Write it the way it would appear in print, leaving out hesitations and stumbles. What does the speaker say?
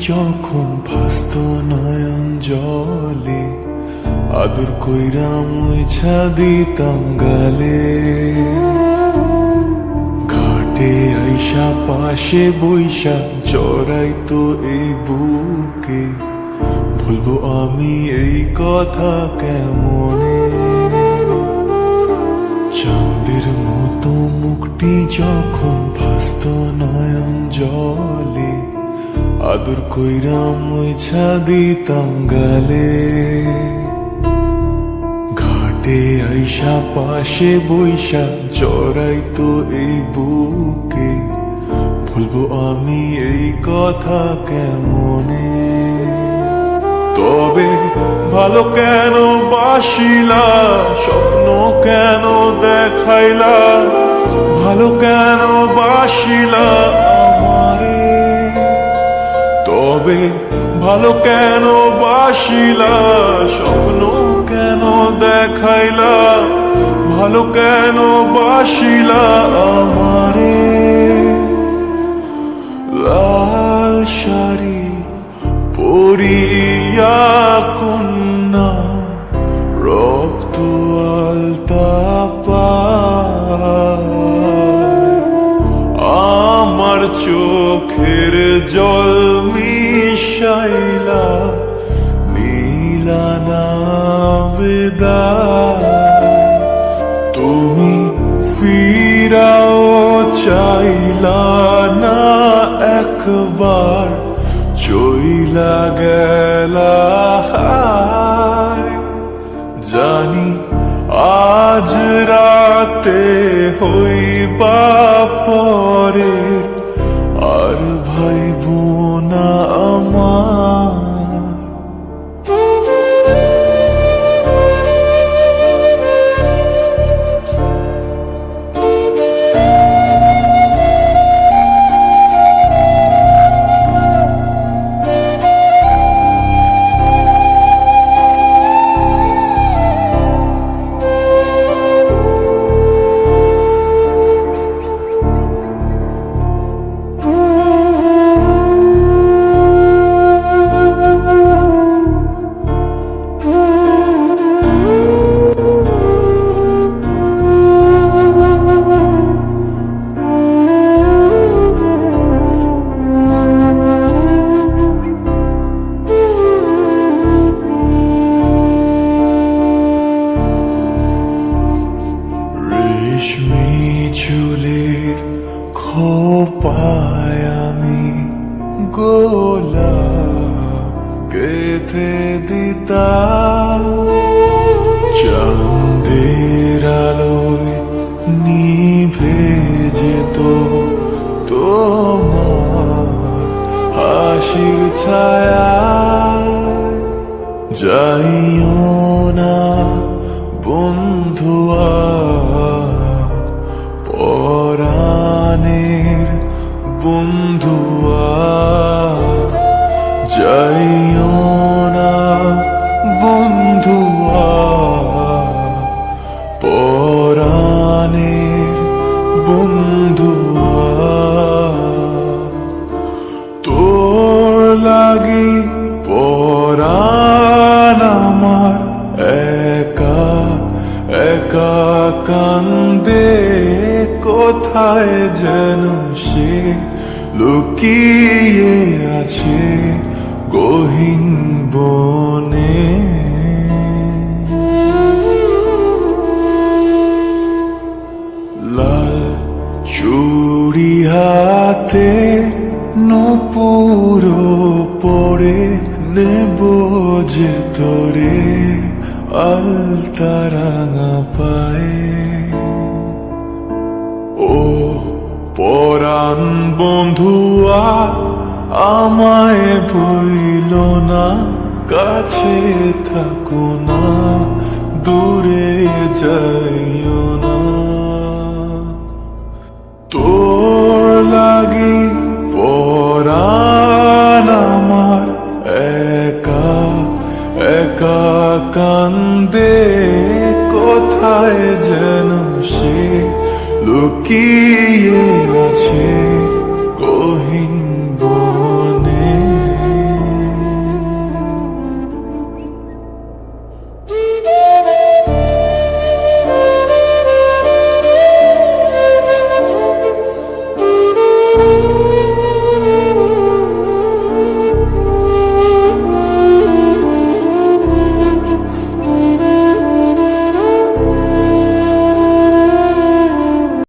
যখন ভাসত নয়ন জলে, আদর কইরা মুইছা দিতাম গালে। ঘাটে আইসা পাশে বইসা জড়াইতো এই বুকে, বলবো আমি এই কথা কেমনে। চাঁদের মতো মুখটি যখন ভাসত নয়ন জলে, আদর কইরা মুইছা দিতাম গালে। ঘাটে আইসা পাশে বইসা জড়াইতো এই বুকে, বলবো আমি এই কথা কেমনে। তবে ভালো কেন বাসিলা, স্বপ্ন কেন দেখাইলা, ভালো কেন বাসিলা আমারে। তবে ভালো কেন বাসিলা, স্বপ্ন কেন দেখাইলা, ভালো কেন বাসিলা আমারে। লাল শাড়ি পরিয়া কন্যা, রক্ত আলতা পায়, আমার চোখের জল মিশাইলা নীলানা বিদায়। তুমি ফিরাও চাইলা না একবার, চইলা গেলা। জানি আজ রাতে হইবা পরের, আর ভাইব না আমার। রেশমি চুলের খোপায় আমি গোলাপ গেঁথে দিতাম। চাঁদের আলোয় নিভে যেত তোমার হাসির ছায়া। যাইও না বন্ধুয়া পরাণের বন্ধুয়া, যাইও না বন্ধুয়া পরাণের বন্ধুয়া। তোর লাগি পরাণ আমার একা একা কান্দে, কোথায় যেন সে লুকিয়ে আছে গহীন বনে। লাল চুড়ি হাতে নূপুর পড়ে নেব যে তোরে আলতা রাঙা পায়ে। ও পরাণ বন্ধুয়া আমায় ভুইল না, কাছে থাকো না, দূরে যাইও না। তোর লাগি পরাণ আমার একা একা কান্দে, কোথায় যেন সে লুকিয়ে